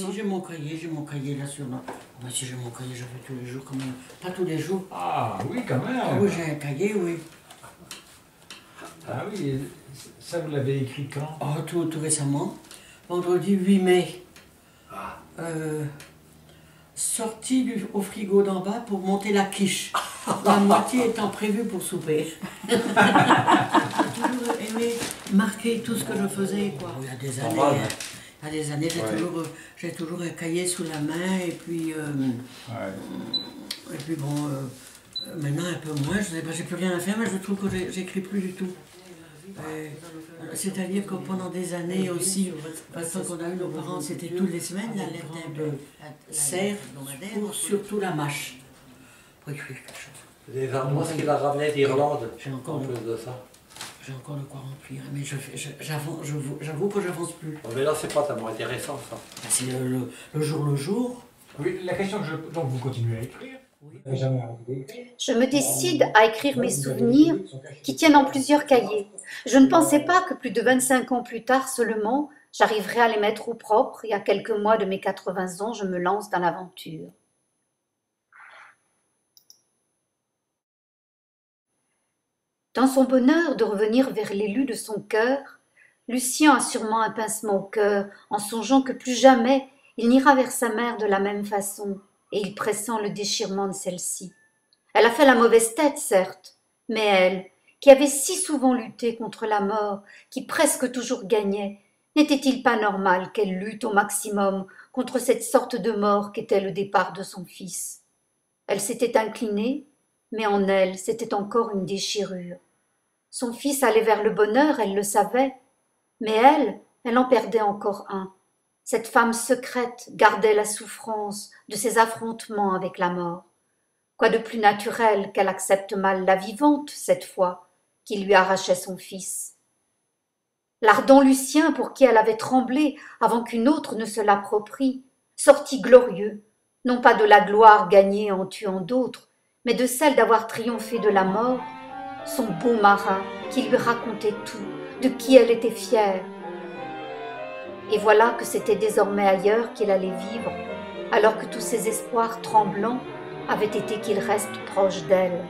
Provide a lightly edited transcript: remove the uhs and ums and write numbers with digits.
si, j'ai mon cahier là sur... Ben, si j'ai mon cahier, je fais tous les jours quand même. Pas tous les jours. Ah oui, quand même. Ah oui, j'ai un cahier, oui. Ah oui, ça vous l'avez écrit quand? Oh, tout récemment. Vendredi 8 mai. Sortie au frigo d'en bas pour monter la quiche. La moitié étant prévue pour souper. J'ai toujours aimé marquer tout ce que je faisais, quoi. Il y a des années, il y a des années, j'ai toujours un cahier sous la main, et puis bon, maintenant un peu moins, je sais pas, j'ai plus rien à faire, mais je trouve que j'écris plus du tout. C'est-à-dire que pendant des années aussi, quand on a eu nos parents, c'était toutes les semaines la lettre d'un peu serre pour surtout la mâche. Pour écrire quelque chose. Les endroits qu'il a ramené d'Irlande, j'ai encore en plus de ça. J'ai encore de quoi remplir, mais j'avoue que j'avance plus. Mais là, c'est pas tellement intéressant, ça. C'est le jour. Oui, la question que donc vous continuez à écrire. Je me décide à écrire mes souvenirs qui tiennent en plusieurs cahiers. Je ne pensais pas que plus de 25 ans plus tard seulement, j'arriverais à les mettre au propre et à quelques mois de mes 80 ans, je me lance dans l'aventure. Dans son bonheur de revenir vers l'élu de son cœur, Lucien a sûrement un pincement au cœur en songeant que plus jamais il n'ira vers sa mère de la même façon, et il pressent le déchirement de celle-ci. Elle a fait la mauvaise tête, certes, mais elle, qui avait si souvent lutté contre la mort, qui presque toujours gagnait, n'était-il pas normal qu'elle lutte au maximum contre cette sorte de mort qu'était le départ de son fils? Elle s'était inclinée, mais en elle, c'était encore une déchirure. Son fils allait vers le bonheur, elle le savait, mais elle en perdait encore un. Cette femme secrète gardait la souffrance de ses affrontements avec la mort. Quoi de plus naturel qu'elle accepte mal la vivante, cette fois, qui lui arrachait son fils. L'ardent Lucien, pour qui elle avait tremblé avant qu'une autre ne se l'approprie, sortit glorieux, non pas de la gloire gagnée en tuant d'autres, mais de celle d'avoir triomphé de la mort, son beau marin qui lui racontait tout, de qui elle était fière. Et voilà que c'était désormais ailleurs qu'il allait vivre, alors que tous ses espoirs tremblants avaient été qu'il reste proche d'elle.